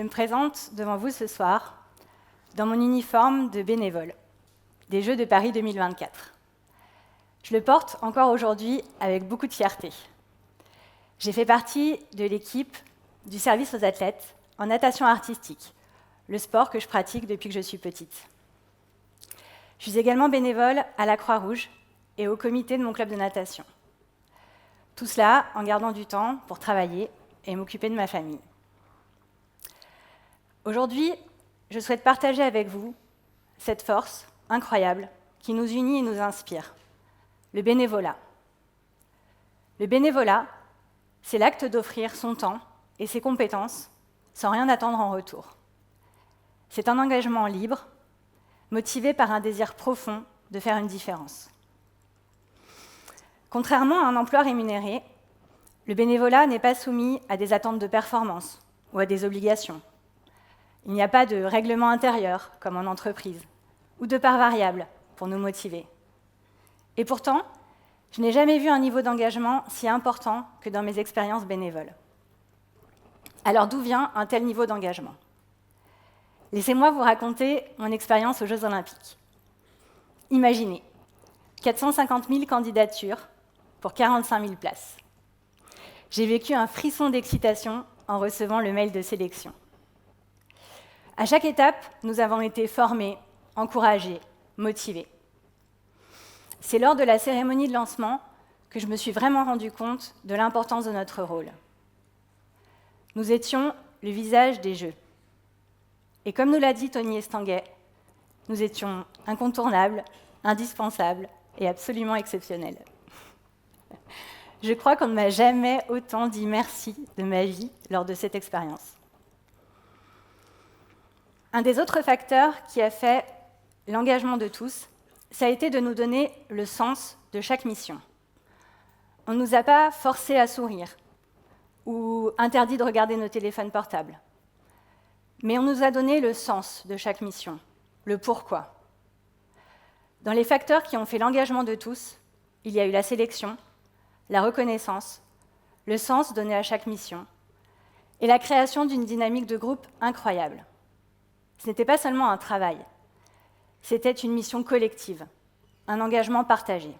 me présente devant vous ce soir dans mon uniforme de bénévole des Jeux de Paris 2024. Je le porte encore aujourd'hui avec beaucoup de fierté. J'ai fait partie de l'équipe du service aux athlètes en natation artistique, le sport que je pratique depuis que je suis petite. Je suis également bénévole à la Croix-Rouge et au comité de mon club de natation. Tout cela en gardant du temps pour travailler et m'occuper de ma famille. Aujourd'hui, je souhaite partager avec vous cette force incroyable qui nous unit et nous inspire, le bénévolat. Le bénévolat, c'est l'acte d'offrir son temps et ses compétences sans rien attendre en retour. C'est un engagement libre, motivé par un désir profond de faire une différence. Contrairement à un emploi rémunéré, le bénévolat n'est pas soumis à des attentes de performance ou à des obligations. Il n'y a pas de règlement intérieur, comme en entreprise, ou de part variable pour nous motiver. Et pourtant, je n'ai jamais vu un niveau d'engagement si important que dans mes expériences bénévoles. Alors d'où vient un tel niveau d'engagement ? Laissez-moi vous raconter mon expérience aux Jeux Olympiques. Imaginez, 450 000 candidatures pour 45 000 places. J'ai vécu un frisson d'excitation en recevant le mail de sélection. À chaque étape, nous avons été formés, encouragés, motivés. C'est lors de la cérémonie de lancement que je me suis vraiment rendu compte de l'importance de notre rôle. Nous étions le visage des Jeux. Et comme nous l'a dit Tony Estanguet, nous étions incontournables, indispensables et absolument exceptionnels. Je crois qu'on ne m'a jamais autant dit merci de ma vie lors de cette expérience. Un des autres facteurs qui a fait l'engagement de tous, ça a été de nous donner le sens de chaque mission. On ne nous a pas forcés à sourire ou interdit de regarder nos téléphones portables. Mais on nous a donné le sens de chaque mission, le pourquoi. Dans les facteurs qui ont fait l'engagement de tous, il y a eu la sélection, la reconnaissance, le sens donné à chaque mission et la création d'une dynamique de groupe incroyable. Ce n'était pas seulement un travail, c'était une mission collective, un engagement partagé.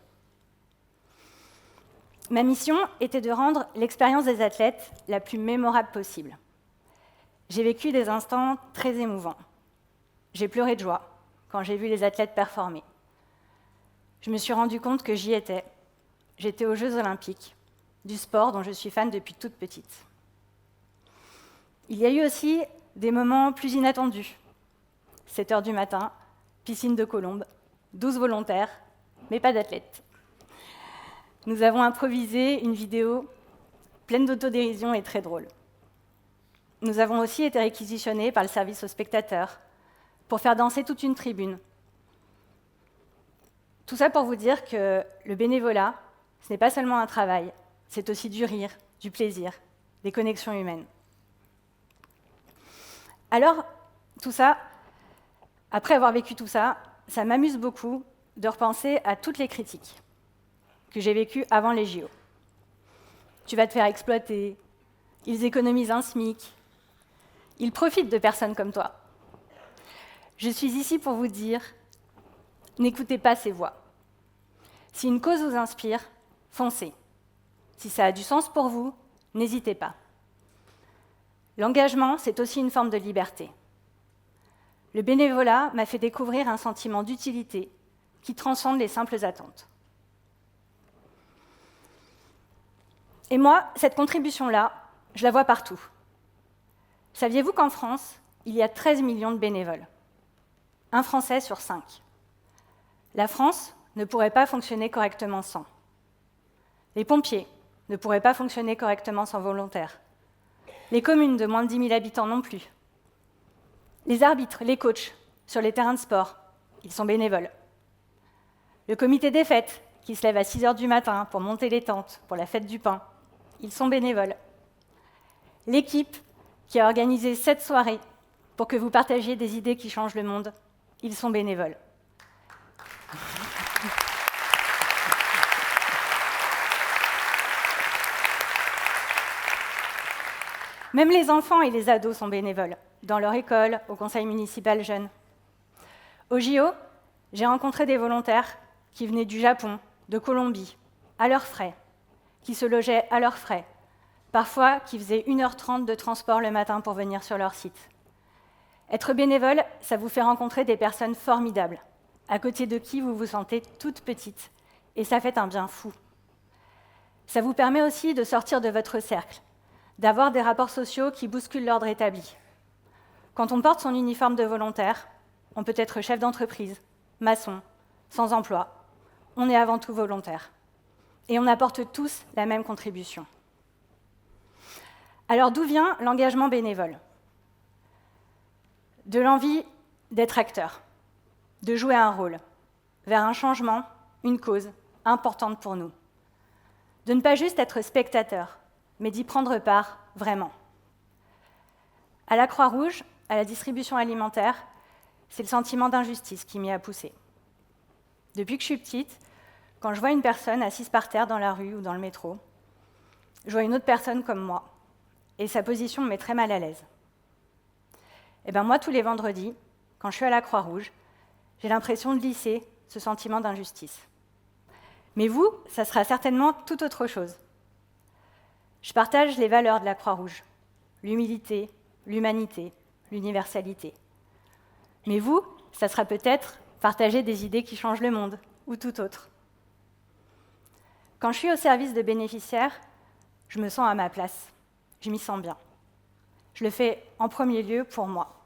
Ma mission était de rendre l'expérience des athlètes la plus mémorable possible. J'ai vécu des instants très émouvants. J'ai pleuré de joie quand j'ai vu les athlètes performer. Je me suis rendu compte que j'y étais. J'étais aux Jeux Olympiques, du sport dont je suis fan depuis toute petite. Il y a eu aussi des moments plus inattendus. 7 heures du matin, piscine de Colombes, 12 volontaires, mais pas d'athlètes. Nous avons improvisé une vidéo pleine d'autodérision et très drôle. Nous avons aussi été réquisitionnés par le service aux spectateurs pour faire danser toute une tribune. Tout ça pour vous dire que le bénévolat, ce n'est pas seulement un travail, c'est aussi du rire, du plaisir, des connexions humaines. Alors, tout ça, après avoir vécu tout ça, ça m'amuse beaucoup de repenser à toutes les critiques que j'ai vécues avant les JO. Tu vas te faire exploiter, ils économisent un SMIC, ils profitent de personnes comme toi. Je suis ici pour vous dire, n'écoutez pas ces voix. Si une cause vous inspire, foncez. Si ça a du sens pour vous, n'hésitez pas. L'engagement, c'est aussi une forme de liberté. Le bénévolat m'a fait découvrir un sentiment d'utilité qui transcende les simples attentes. Et moi, cette contribution-là, je la vois partout. Saviez-vous qu'en France, il y a 13 millions de bénévoles ? Un Français sur 5. La France ne pourrait pas fonctionner correctement sans. Les pompiers ne pourraient pas fonctionner correctement sans volontaires. Les communes de moins de 10 000 habitants non plus. Les arbitres, les coachs, sur les terrains de sport, ils sont bénévoles. Le comité des fêtes, qui se lève à 6 heures du matin pour monter les tentes pour la fête du pain, ils sont bénévoles. L'équipe qui a organisé cette soirée pour que vous partagiez des idées qui changent le monde, ils sont bénévoles. Même les enfants et les ados sont bénévoles. dans leur école, au conseil municipal jeune. Au JO, j'ai rencontré des volontaires qui venaient du Japon, de Colombie, à leurs frais, qui se logeaient à leurs frais, parfois qui faisaient 1h30 de transport le matin pour venir sur leur site. Être bénévole, ça vous fait rencontrer des personnes formidables, à côté de qui vous vous sentez toute petite, et ça fait un bien fou. Ça vous permet aussi de sortir de votre cercle, d'avoir des rapports sociaux qui bousculent l'ordre établi. Quand on porte son uniforme de volontaire, on peut être chef d'entreprise, maçon, sans emploi. On est avant tout volontaire. Et on apporte tous la même contribution. Alors d'où vient l'engagement bénévole? De l'envie d'être acteur, de jouer un rôle, vers un changement, une cause importante pour nous. De ne pas juste être spectateur, mais d'y prendre part vraiment. À la Croix-Rouge, à la distribution alimentaire, c'est le sentiment d'injustice qui m'y a poussée. Depuis que je suis petite, quand je vois une personne assise par terre dans la rue ou dans le métro, je vois une autre personne comme moi, et sa position me met très mal à l'aise. Et bien moi, tous les vendredis, quand je suis à la Croix-Rouge, j'ai l'impression de lisser ce sentiment d'injustice. Mais vous, ça sera certainement tout autre chose. Je partage les valeurs de la Croix-Rouge, l'humilité, l'humanité, l'universalité. Mais vous, ça sera peut-être partager des idées qui changent le monde, ou tout autre. Quand je suis au service de bénéficiaires, je me sens à ma place, je m'y sens bien. Je le fais en premier lieu pour moi.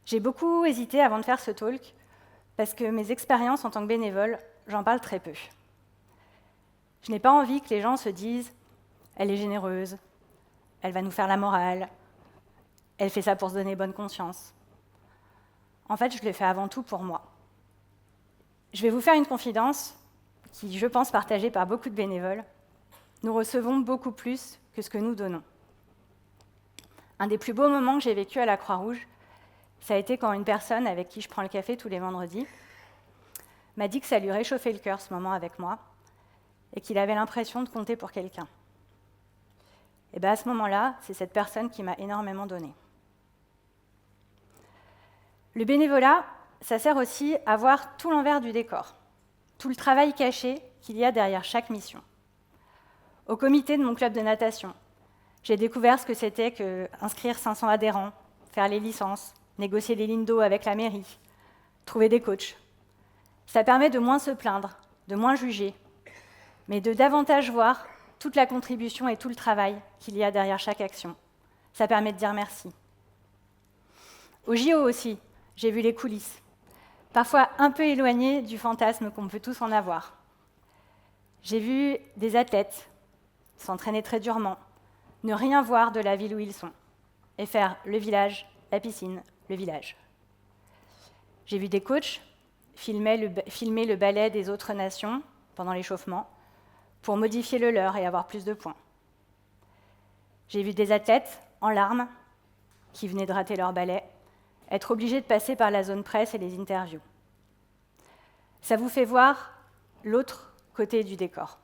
J'ai beaucoup hésité avant de faire ce talk, parce que mes expériences en tant que bénévole, j'en parle très peu. Je n'ai pas envie que les gens se disent « elle est généreuse, elle va nous faire la morale, elle fait ça pour se donner bonne conscience ». En fait, je le fais avant tout pour moi. Je vais vous faire une confidence qui, je pense, partagée par beaucoup de bénévoles. Nous recevons beaucoup plus que ce que nous donnons. Un des plus beaux moments que j'ai vécu à la Croix-Rouge, ça a été quand une personne avec qui je prends le café tous les vendredis m'a dit que ça lui réchauffait le cœur ce moment avec moi et qu'il avait l'impression de compter pour quelqu'un. Et bien à ce moment-là, c'est cette personne qui m'a énormément donné. Le bénévolat, ça sert aussi à voir tout l'envers du décor, tout le travail caché qu'il y a derrière chaque mission. Au comité de mon club de natation, j'ai découvert ce que c'était qu'inscrire 500 adhérents, faire les licences, négocier les lignes d'eau avec la mairie, trouver des coachs. Ça permet de moins se plaindre, de moins juger, mais de davantage voir toute la contribution et tout le travail qu'il y a derrière chaque action. Ça permet de dire merci. Au JO aussi, j'ai vu les coulisses, parfois un peu éloignées du fantasme qu'on peut tous en avoir. J'ai vu des athlètes s'entraîner très durement, ne rien voir de la ville où ils sont, et faire le village, la piscine, le village. J'ai vu des coachs filmer le ballet des autres nations pendant l'échauffement pour modifier le leur et avoir plus de points. J'ai vu des athlètes en larmes qui venaient de rater leur ballet, être obligés de passer par la zone presse et les interviews. Ça vous fait voir l'autre côté du décor.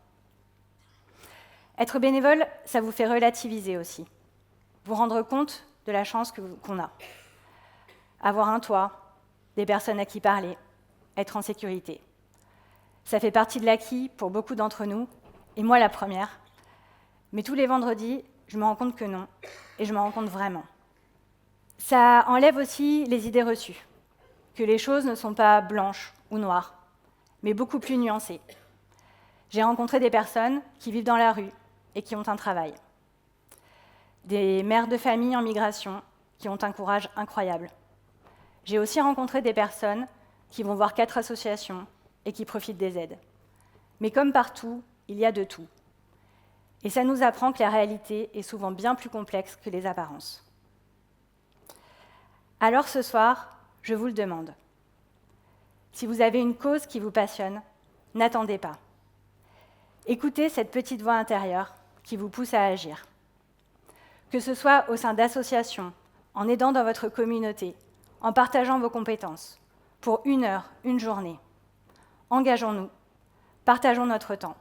Être bénévole, ça vous fait relativiser aussi, vous rendre compte de la chance qu'on a. Avoir un toit, des personnes à qui parler, être en sécurité. Ça fait partie de l'acquis pour beaucoup d'entre nous, et moi la première. Mais tous les vendredis, je me rends compte que non, et je me rends compte vraiment. Ça enlève aussi les idées reçues, que les choses ne sont pas blanches ou noires, mais beaucoup plus nuancées. J'ai rencontré des personnes qui vivent dans la rue et qui ont un travail. Des mères de famille en migration qui ont un courage incroyable. J'ai aussi rencontré des personnes qui vont voir 4 associations et qui profitent des aides. Mais comme partout, il y a de tout. Et ça nous apprend que la réalité est souvent bien plus complexe que les apparences. Alors ce soir, je vous le demande. Si vous avez une cause qui vous passionne, n'attendez pas. Écoutez cette petite voix intérieure qui vous pousse à agir. Que ce soit au sein d'associations, en aidant dans votre communauté, en partageant vos compétences, pour 1 heure, une journée. Engageons-nous, partageons notre temps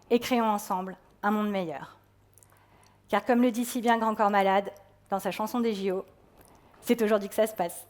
et créons ensemble un monde meilleur. Car comme le dit si bien Grand Corps Malade, dans sa chanson des JO. C'est aujourd'hui que ça se passe.